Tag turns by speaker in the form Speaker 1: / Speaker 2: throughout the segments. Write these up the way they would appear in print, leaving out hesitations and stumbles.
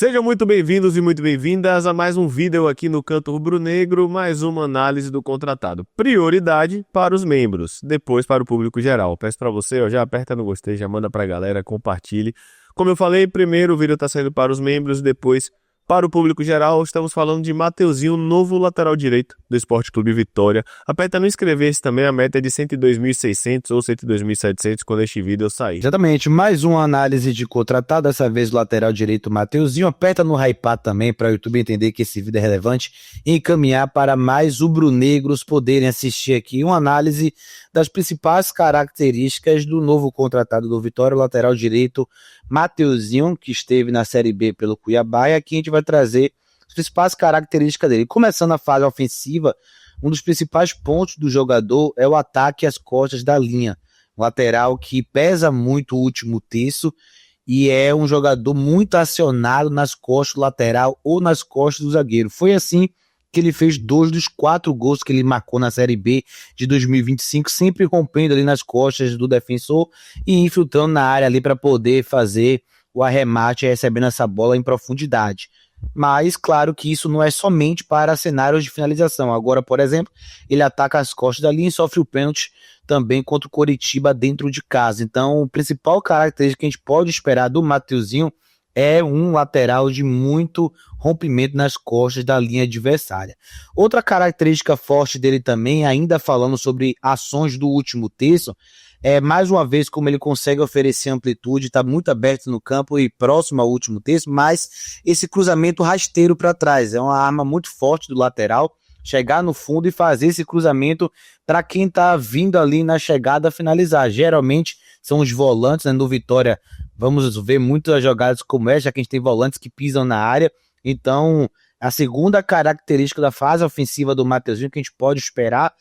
Speaker 1: Sejam muito bem-vindos e muito bem-vindas a mais um vídeo aqui no Canto Rubro-Negro, mais uma análise do contratado. Prioridade para os membros, depois para o público geral. Peço para você, já aperta no gostei, já manda para a galera, compartilhe. Como eu falei, primeiro o vídeo está saindo para os membros, depois para o público geral. Estamos falando de Mateuzinho, novo lateral direito do Sport Clube Vitória. Aperta no inscrever-se também, a meta é de 102.600 ou 102.700 quando este vídeo sair.
Speaker 2: Exatamente, mais uma análise de contratado, dessa vez o lateral direito Mateuzinho. Aperta no hypar também para o YouTube entender que esse vídeo é relevante e encaminhar para mais rubro-negros poderem assistir aqui uma análise das principais características do novo contratado do Vitória, o lateral direito Mateuzinho, que esteve na Série B pelo Cuiabá, e aqui a gente vai trazer as principais características dele. Começando a fase ofensiva, um dos principais pontos do jogador é o ataque às costas da linha. Um lateral que pesa muito o último terço e é um jogador muito acionado nas costas do lateral ou nas costas do zagueiro. Foi assim que ele fez 2 dos 4 gols que ele marcou na Série B de 2025, sempre rompendo ali nas costas do defensor e infiltrando na área ali para poder fazer o arremate recebendo essa bola em profundidade. Mas claro que isso não é somente para cenários de finalização. Agora, por exemplo, ele ataca as costas da linha e sofre o pênalti também contra o Coritiba dentro de casa. Então, a principal característica que a gente pode esperar do Mateuzinho é um lateral de muito rompimento nas costas da linha adversária. Outra característica forte dele também, ainda falando sobre ações do último terço, é mais uma vez como ele consegue oferecer amplitude, está muito aberto no campo e próximo ao último terço, mas esse cruzamento rasteiro para trás, é uma arma muito forte do lateral, chegar no fundo e fazer esse cruzamento para quem está vindo ali na chegada finalizar. Geralmente são os volantes, né, no Vitória. Vamos ver muitas jogadas como essa, já que a gente tem volantes que pisam na área. Então, a segunda característica da fase ofensiva do Mateuzinho que a gente pode esperar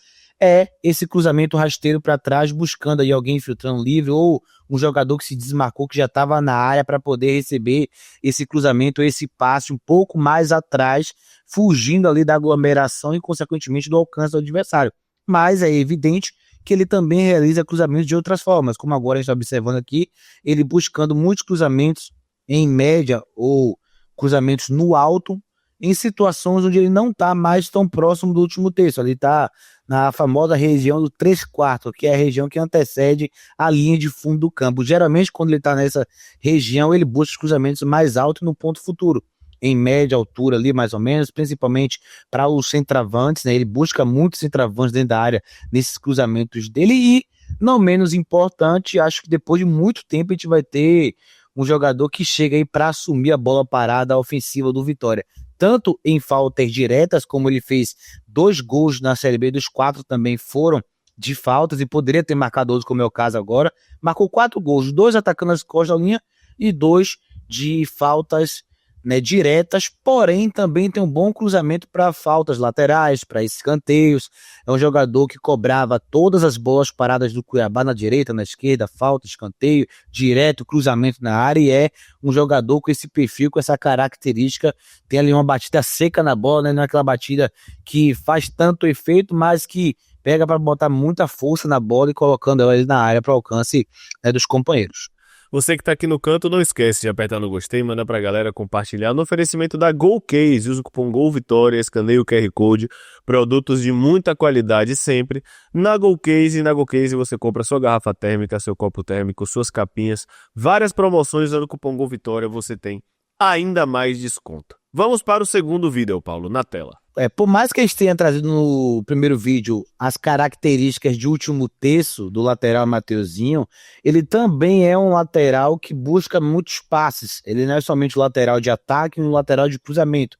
Speaker 2: é esse cruzamento rasteiro para trás, buscando aí alguém infiltrando livre ou um jogador que se desmarcou, que já estava na área para poder receber esse cruzamento, esse passe um pouco mais atrás, fugindo ali da aglomeração e, consequentemente, do alcance do adversário. Mas é evidente que ele também realiza cruzamentos de outras formas, como agora a gente está observando aqui, ele buscando muitos cruzamentos em média ou cruzamentos no alto, em situações onde ele não está mais tão próximo do último terço, ele está na famosa região do 3/4, que é a região que antecede a linha de fundo do campo. Geralmente, quando ele está nessa região, ele busca os cruzamentos mais altos no ponto futuro, em média altura ali, mais ou menos, principalmente para os centravantes, né? Ele busca muitos centravantes dentro da área nesses cruzamentos dele e, não menos importante, acho que depois de muito tempo a gente vai ter um jogador que chega aí para assumir a bola parada ofensiva do Vitória, tanto em faltas diretas, como ele fez 2 gols na Série B, dos 4 também foram de faltas, e poderia ter marcado outros, como é o caso agora, marcou 4 gols, 2 atacando as costas da linha e 2 de faltas, né, diretas, porém também tem um bom cruzamento para faltas laterais, para escanteios. É um jogador que cobrava todas as bolas paradas do Cuiabá na direita, na esquerda, falta, escanteio, direto, cruzamento na área, e é um jogador com esse perfil, com essa característica, tem ali uma batida seca na bola, né, não é aquela batida que faz tanto efeito, mas que pega para botar muita força na bola e colocando ela ali na área para o alcance, né, dos companheiros.
Speaker 1: Você que tá aqui no canto, não esquece de apertar no gostei, manda pra galera compartilhar. No oferecimento da GolCase, usa o cupom GOLVITORIA, escaneia o QR Code, produtos de muita qualidade sempre. Na GolCase você compra sua garrafa térmica, seu copo térmico, suas capinhas, várias promoções usando o cupom GOLVITORIA, você tem ainda mais desconto. Vamos para o segundo vídeo, Paulo, na tela.
Speaker 2: Por mais que a gente tenha trazido no primeiro vídeo as características de último terço do lateral Mateuzinho, ele também é um lateral que busca muitos passes. Ele não é somente o lateral de ataque, um lateral de cruzamento.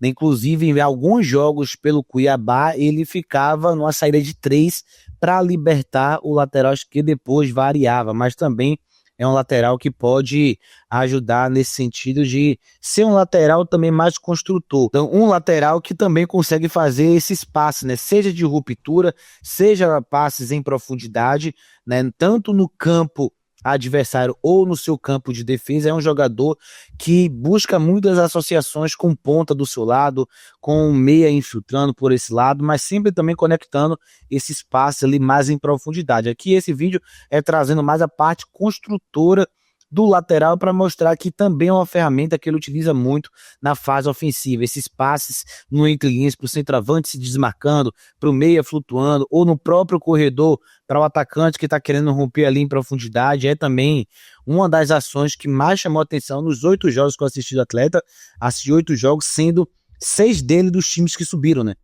Speaker 2: Inclusive, em alguns jogos pelo Cuiabá, ele ficava numa saída de 3 para libertar o lateral que depois variava, mas também é um lateral que pode ajudar nesse sentido de ser um lateral também mais construtor. Então, um lateral que também consegue fazer esses passes, né? Seja de ruptura, seja passes em profundidade, né? Tanto no campo adversário ou no seu campo de defesa. É um jogador que busca muitas associações com ponta do seu lado, com meia infiltrando por esse lado, mas sempre também conectando esse espaço ali mais em profundidade. Aqui esse vídeo é trazendo mais a parte construtora do lateral para mostrar que também é uma ferramenta que ele utiliza muito na fase ofensiva. Esses passes no entre linhas para o centroavante se desmarcando, para o meia flutuando, ou no próprio corredor para o atacante que está querendo romper ali em profundidade, é também uma das ações que mais chamou a atenção nos 8 jogos que eu assisti do atleta. Assisti 8 jogos, sendo 6 dele dos times que subiram, né?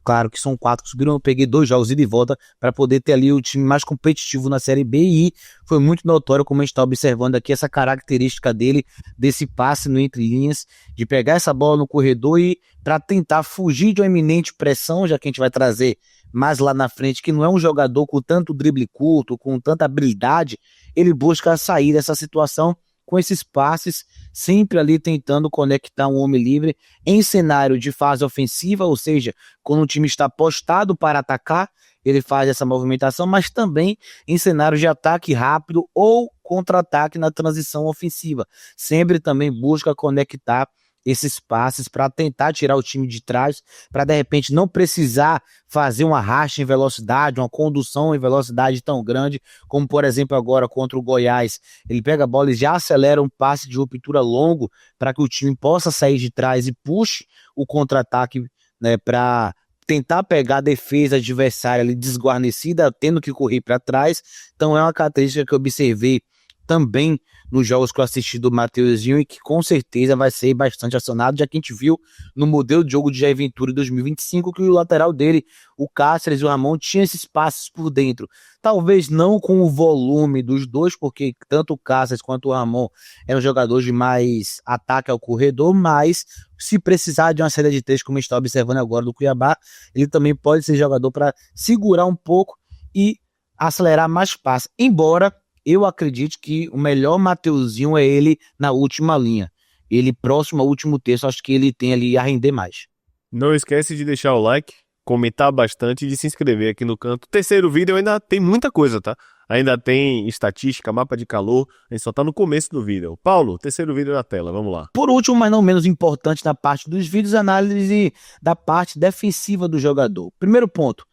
Speaker 2: Claro que são 4 que subiram, eu peguei 2 jogos ida e volta para poder ter ali o time mais competitivo na Série B, e foi muito notório como a gente está observando aqui essa característica dele, desse passe no entre linhas, de pegar essa bola no corredor e para tentar fugir de uma iminente pressão, já que a gente vai trazer mais lá na frente, que não é um jogador com tanto drible curto, com tanta habilidade, ele busca sair dessa situação com esses passes, sempre ali tentando conectar um homem livre em cenário de fase ofensiva, ou seja, quando o time está postado para atacar, ele faz essa movimentação, mas também em cenário de ataque rápido ou contra-ataque na transição ofensiva. Sempre também busca conectar esses passes para tentar tirar o time de trás, para de repente não precisar fazer um arraste em velocidade, uma condução em velocidade tão grande, como por exemplo agora contra o Goiás. Ele pega a bola e já acelera um passe de ruptura longo para que o time possa sair de trás e puxe o contra-ataque, né, para tentar pegar a defesa adversária ali desguarnecida, tendo que correr para trás. Então é uma característica que eu observei também nos jogos que eu assisti do Mateuzinho e que com certeza vai ser bastante acionado, já que a gente viu no modelo de jogo de Jair Ventura em 2025 que o lateral dele, o Cáceres e o Ramon, tinha esses passes por dentro. Talvez não com o volume dos dois, porque tanto o Cáceres quanto o Ramon eram jogadores de mais ataque ao corredor, mas se precisar de uma série de três, como a gente está observando agora do Cuiabá, ele também pode ser jogador para segurar um pouco e acelerar mais passes, embora eu acredito que o melhor Mateuzinho é ele na última linha. Ele próximo ao último terço, acho que ele tem ali a render mais.
Speaker 1: Não esquece de deixar o like, comentar bastante e de se inscrever aqui no canto. Terceiro vídeo ainda tem muita coisa, tá? Ainda tem estatística, mapa de calor, a gente só tá no começo do vídeo. Paulo, terceiro vídeo na tela, vamos lá.
Speaker 2: Por último, mas não menos importante na parte dos vídeos, análise da parte defensiva do jogador. Primeiro ponto,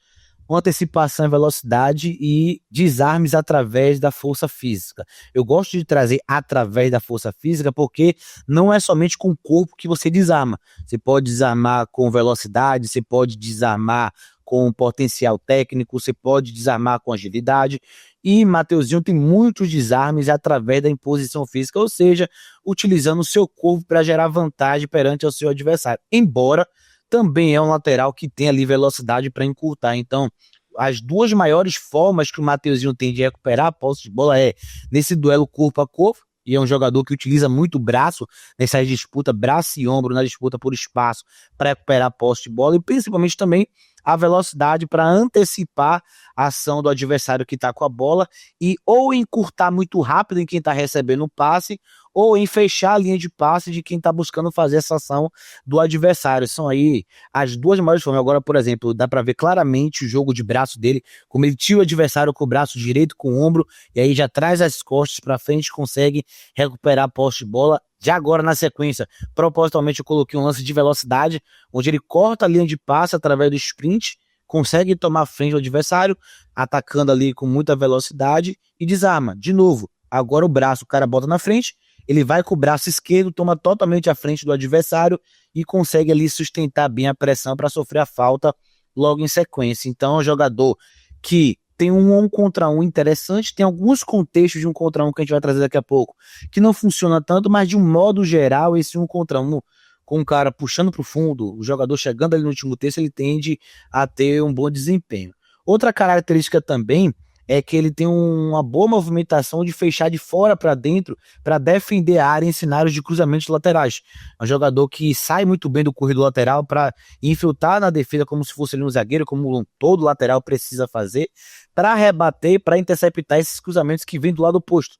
Speaker 2: uma antecipação em velocidade e desarmes através da força física. Eu gosto de trazer através da força física porque não é somente com o corpo que você desarma. Você pode desarmar com velocidade, você pode desarmar com potencial técnico, você pode desarmar com agilidade. E Mateuzinho tem muitos desarmes através da imposição física, ou seja, utilizando o seu corpo para gerar vantagem perante o seu adversário. Embora também é um lateral que tem ali velocidade para encurtar. Então, as duas maiores formas que o Mateuzinho tem de recuperar a posse de bola é nesse duelo corpo a corpo, e é um jogador que utiliza muito o braço nessa disputa, braço e ombro na disputa por espaço para recuperar a posse de bola, e principalmente também a velocidade para antecipar a ação do adversário que está com a bola e ou encurtar muito rápido em quem está recebendo o passe ou em fechar a linha de passe de quem está buscando fazer essa ação do adversário. São aí as duas maiores formas. Agora, por exemplo, dá para ver claramente o jogo de braço dele, como ele tira o adversário com o braço direito, com o ombro, e aí já traz as costas para frente, consegue recuperar a posse de bola. Já agora, na sequência, propositalmente eu coloquei um lance de velocidade, onde ele corta a linha de passe através do sprint, consegue tomar frente ao adversário, atacando ali com muita velocidade e desarma. De novo, agora o braço, o cara bota na frente, ele vai com o braço esquerdo, toma totalmente à frente do adversário e consegue ali sustentar bem a pressão para sofrer a falta logo em sequência. Então é um jogador que tem um contra um interessante, tem alguns contextos de um contra um que a gente vai trazer daqui a pouco, que não funciona tanto, mas de um modo geral, esse um contra um, com o cara puxando para o fundo, o jogador chegando ali no último terço, ele tende a ter um bom desempenho. Outra característica também é que ele tem uma boa movimentação de fechar de fora para dentro para defender a área em cenários de cruzamentos laterais. É um jogador que sai muito bem do corredor lateral para infiltrar na defesa como se fosse ali um zagueiro, como todo lateral precisa fazer, para rebater, para interceptar esses cruzamentos que vêm do lado oposto.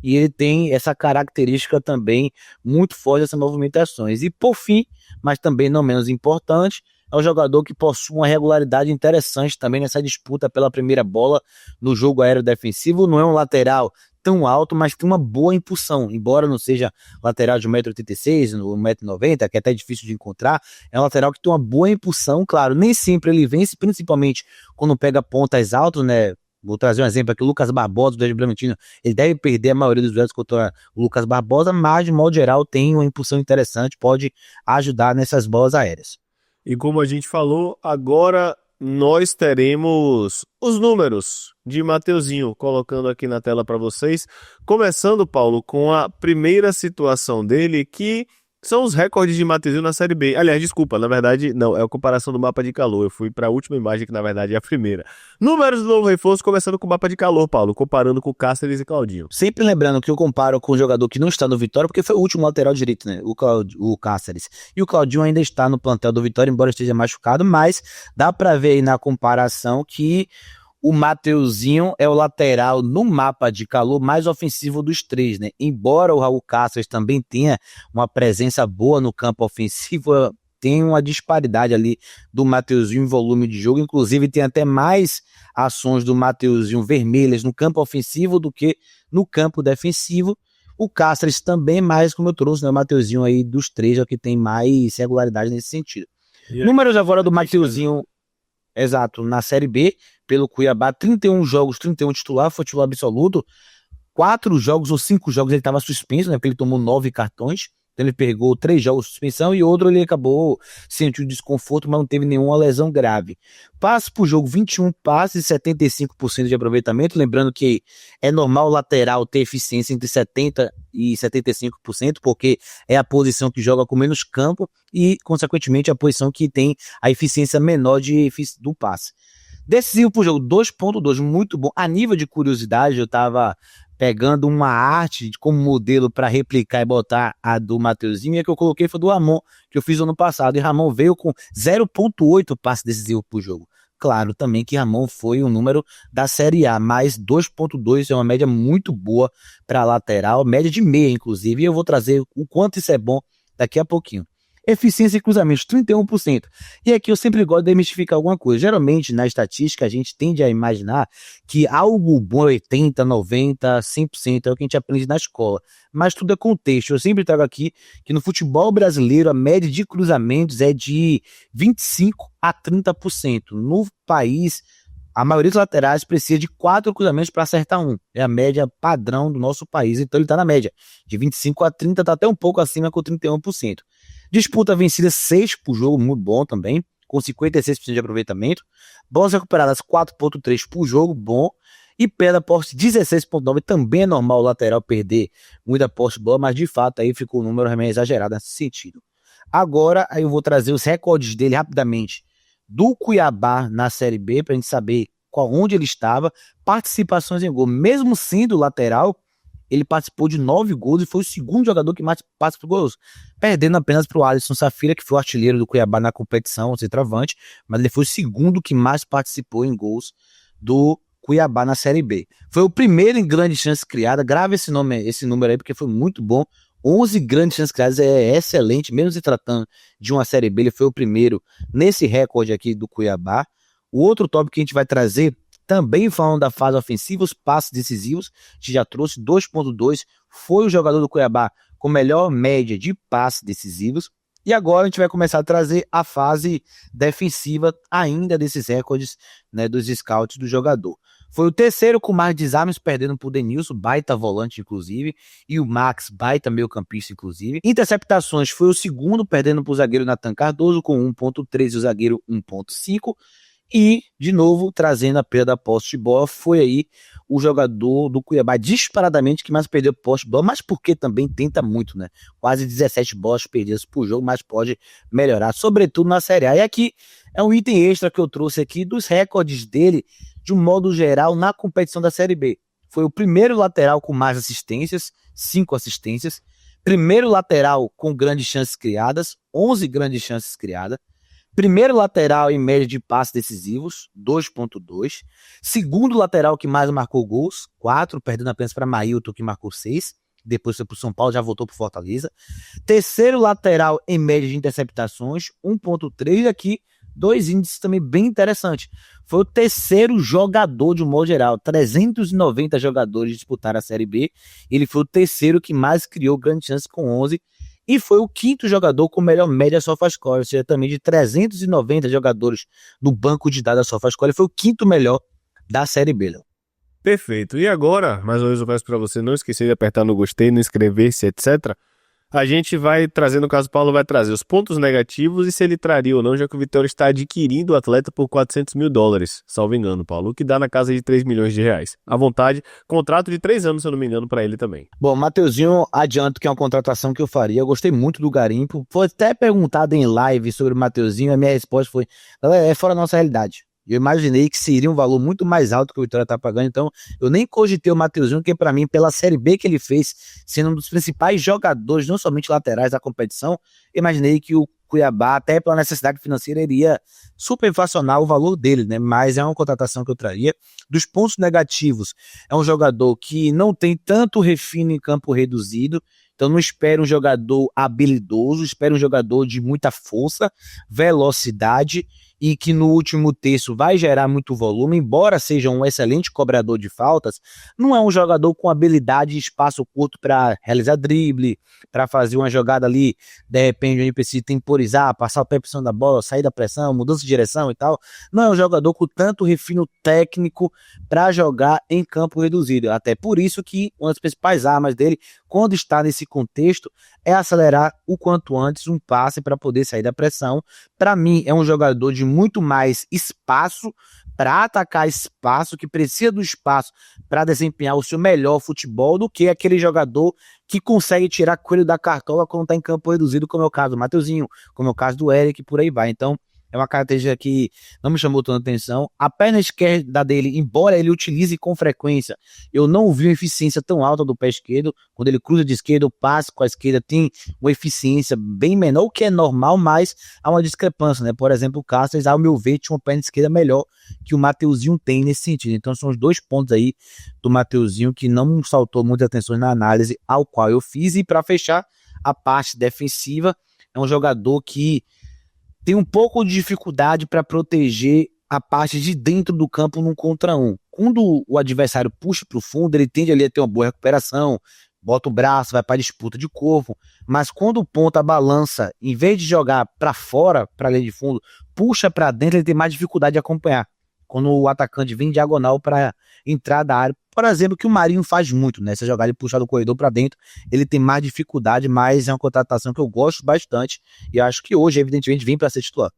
Speaker 2: E ele tem essa característica também muito forte dessas movimentações. E por fim, mas também não menos importante, é um jogador que possui uma regularidade interessante também nessa disputa pela primeira bola no jogo aéreo defensivo. Não é um lateral tão alto, mas tem uma boa impulsão, embora não seja lateral de 1,86m, 1,90m, que é até difícil de encontrar. É um lateral que tem uma boa impulsão, claro, nem sempre ele vence, principalmente quando pega pontas altas, né? Vou trazer um exemplo aqui, o Lucas Barbosa, do Red Bragantino, ele deve perder a maioria dos duelos contra o Lucas Barbosa, mas de modo geral tem uma impulsão interessante, pode ajudar nessas bolas aéreas.
Speaker 1: E como a gente falou, agora nós teremos os números de Mateuzinho, colocando aqui na tela para vocês. Começando, Paulo, com a primeira situação dele, que são os recordes de Mateuzinho na Série B. Aliás, desculpa, na verdade, não, é a comparação do mapa de calor. Eu fui para a última imagem, que na verdade é a primeira. Números do novo reforço, começando com o mapa de calor, Paulo, comparando com Cáceres e Claudinho.
Speaker 2: Sempre lembrando que eu comparo com o jogador que não está no Vitória, porque foi o último lateral direito, né? O Cáceres. E o Claudinho ainda está no plantel do Vitória, embora esteja machucado, mas dá para ver aí na comparação que o Mateuzinho é o lateral no mapa de calor mais ofensivo dos três, né? Embora o Raul Cáceres também tenha uma presença boa no campo ofensivo, tem uma disparidade ali do Mateuzinho em volume de jogo, inclusive tem até mais ações do Mateuzinho vermelhas no campo ofensivo do que no campo defensivo. O Cáceres também, mais como eu trouxe, né? O Mateuzinho aí dos três é o que tem mais regularidade nesse sentido. Números agora do Mateuzinho, exato, na Série B, pelo Cuiabá, 31 jogos, 31 titular, foi titular absoluto, 4 jogos ou 5 jogos ele estava suspenso, né, porque ele tomou 9 cartões, então ele pegou 3 jogos de suspensão e outro ele acabou sentindo desconforto, mas não teve nenhuma lesão grave. Passe por jogo, 21 passes e 75% de aproveitamento, lembrando que é normal o lateral ter eficiência entre 70% e 75%, porque é a posição que joga com menos campo e, consequentemente, a posição que tem a eficiência menor do passe. Decisivo por jogo, 2.2, muito bom. A nível de curiosidade, eu tava pegando uma arte como modelo para replicar e botar a do Mateuzinho, e a que eu coloquei foi do Ramon, que eu fiz ano passado, e Ramon veio com 0.8 passe decisivo por jogo. Claro também que Ramon foi um número da Série A, mas 2.2 é uma média muito boa para lateral, média de meia inclusive, e eu vou trazer o quanto isso é bom daqui a pouquinho. Eficiência em cruzamentos, 31%. E aqui eu sempre gosto de demistificar alguma coisa. Geralmente, na estatística, a gente tende a imaginar que algo bom é 80%, 90%, 100%, é o que a gente aprende na escola. Mas tudo é contexto. Eu sempre trago aqui que no futebol brasileiro, a média de cruzamentos é de 25% a 30%. No país, a maioria dos laterais precisa de 4 cruzamentos para acertar um. É a média padrão do nosso país, então ele está na média. De 25% a 30%, está até um pouco acima com 31%. Disputa vencida 6 por jogo, muito bom também, com 56% de aproveitamento. Bolas recuperadas 4.3 por jogo, bom. E perda posse 16.9, também é normal o lateral perder muita posse de bola, mas de fato aí ficou um número meio exagerado nesse sentido. Agora aí eu vou trazer os recordes dele rapidamente do Cuiabá na Série B, para a gente saber onde ele estava. Participações em gol, mesmo sendo lateral, ele participou de 9 gols e foi o segundo jogador que mais participou de gols, perdendo apenas para o Alisson Safira, que foi o artilheiro do Cuiabá na competição, o centroavante, mas ele foi o segundo que mais participou em gols do Cuiabá na Série B. Foi o primeiro em grande chance criada, grave esse número aí, porque foi muito bom. 11 grandes chances criadas é excelente, mesmo se tratando de uma Série B, ele foi o primeiro nesse recorde aqui do Cuiabá. O outro tópico que a gente vai trazer, também falando da fase ofensiva, os passes decisivos, a gente já trouxe 2.2, foi o jogador do Cuiabá com melhor média de passes decisivos. E agora a gente vai começar a trazer a fase defensiva ainda desses recordes, né, dos scouts do jogador. Foi o terceiro com mais desarmes, perdendo para o Denilson, baita volante inclusive, e o Max, baita meio campista inclusive. Interceptações foi o segundo, perdendo para o zagueiro Nathan Cardoso com 1.3 e o zagueiro 1.5. E, de novo, trazendo a perda da posse de bola, foi aí o jogador do Cuiabá disparadamente que mais perdeu posse de bola, mas porque também tenta muito, né? Quase 17 bolas perdidas por jogo, mas pode melhorar, sobretudo na Série A. E aqui é um item extra que eu trouxe aqui dos recordes dele, de um modo geral, na competição da Série B. Foi o primeiro lateral com mais assistências, 5 assistências. Primeiro lateral com grandes chances criadas, 11 grandes chances criadas. Primeiro lateral em média de passes decisivos, 2.2. Segundo lateral que mais marcou gols, 4, perdendo apenas para Mailton, que marcou 6. Depois foi para o São Paulo, já voltou para o Fortaleza. Terceiro lateral em média de interceptações, 1.3. Aqui, 2 índices também bem interessantes. Foi o terceiro jogador de um modo geral. 390 jogadores disputaram a Série B. Ele foi o terceiro que mais criou grandes chances com 11. E foi o quinto jogador com melhor média SofaScore, ou seja, também de 390 jogadores no banco de dados da SofaScore, ele foi o quinto melhor da Série B.
Speaker 1: Perfeito. E agora, mais uma vez eu peço para você não esquecer de apertar no gostei, no inscrever-se, etc. A gente vai trazer, no caso, o Paulo vai trazer os pontos negativos e se ele traria ou não, já que o Vitória está adquirindo o atleta por $400 mil, salvo engano, Paulo, o que dá na casa de R$ 3 milhões. À vontade, contrato de 3 anos, se eu não me engano, para ele também.
Speaker 2: Bom, Mateuzinho, adianto que é uma contratação que eu faria. Eu gostei muito do garimpo. Foi até perguntado em live sobre o Mateuzinho. A minha resposta foi: galera, é fora da nossa realidade. Eu imaginei que seria um valor muito mais alto que o Vitória tá pagando, então eu nem cogitei o Mateuzinho, que pra mim, pela Série B que ele fez, sendo um dos principais jogadores, não somente laterais da competição, imaginei que o Cuiabá, até pela necessidade financeira, iria superinflacionar o valor dele, né? Mas é uma contratação que eu traria. Dos pontos negativos, é um jogador que não tem tanto refino em campo reduzido, então não espero um jogador habilidoso, espero um jogador de muita força, velocidade e que no último terço vai gerar muito volume, embora seja um excelente cobrador de faltas, não é um jogador com habilidade e espaço curto para realizar drible, para fazer uma jogada ali, de repente onde precisa temporizar, passar o pé por cima da bola, sair da pressão, mudança de direção e tal. Não é um jogador com tanto refino técnico para jogar em campo reduzido. Até por isso que uma das principais armas dele, quando está nesse contexto, é acelerar o quanto antes um passe para poder sair da pressão. Para mim, é um jogador de muito mais espaço para atacar espaço, que precisa do espaço para desempenhar o seu melhor futebol, do que aquele jogador que consegue tirar coelho da cartola quando está em campo reduzido, como é o caso do Mateuzinho, como é o caso do Eric, por aí vai. Então, é uma característica que não me chamou tanta atenção. A perna esquerda dele, embora ele utilize com frequência, eu não vi uma eficiência tão alta do pé esquerdo. Quando ele cruza de esquerda, o passe com a esquerda tem uma eficiência bem menor, o que é normal, mas há uma discrepância, né? Por exemplo, o Cáceres, ao meu ver, tinha uma perna esquerda melhor que o Mateuzinho tem nesse sentido. Então são os dois pontos aí do Mateuzinho que não me saltou muita atenção na análise ao qual eu fiz. E para fechar a parte defensiva, é um jogador que tem um pouco de dificuldade para proteger a parte de dentro do campo num contra um. Quando o adversário puxa para o fundo, ele tende ali a ter uma boa recuperação, bota o braço, vai para a disputa de corpo, mas quando o ponta balança, em vez de jogar para fora, para a linha de fundo, puxa para dentro, ele tem mais dificuldade de acompanhar. Quando o atacante vem diagonal para entrar da área, por exemplo, que o Marinho faz muito, né? Se jogar ele puxar do corredor para dentro, ele tem mais dificuldade, mas é uma contratação que eu gosto bastante e acho que hoje, evidentemente, vem para ser titular.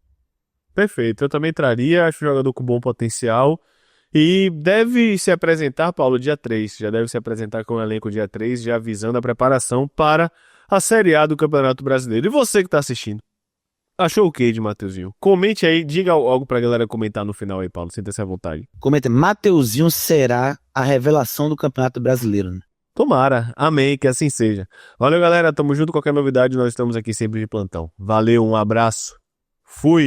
Speaker 1: Perfeito, eu também traria, acho um jogador com bom potencial e deve se apresentar, Paulo, dia 3, já deve se apresentar com o elenco dia 3, já visando a preparação para a Série A do Campeonato Brasileiro. E você que está assistindo, achou o que de Mateuzinho? Comente aí, diga algo pra galera comentar no final aí, Paulo, sinta-se à vontade.
Speaker 2: Comenta, Mateuzinho será a revelação do Campeonato Brasileiro, né?
Speaker 1: Tomara, amém, que assim seja. Valeu, galera, tamo junto, qualquer novidade, nós estamos aqui sempre de plantão. Valeu, um abraço, fui!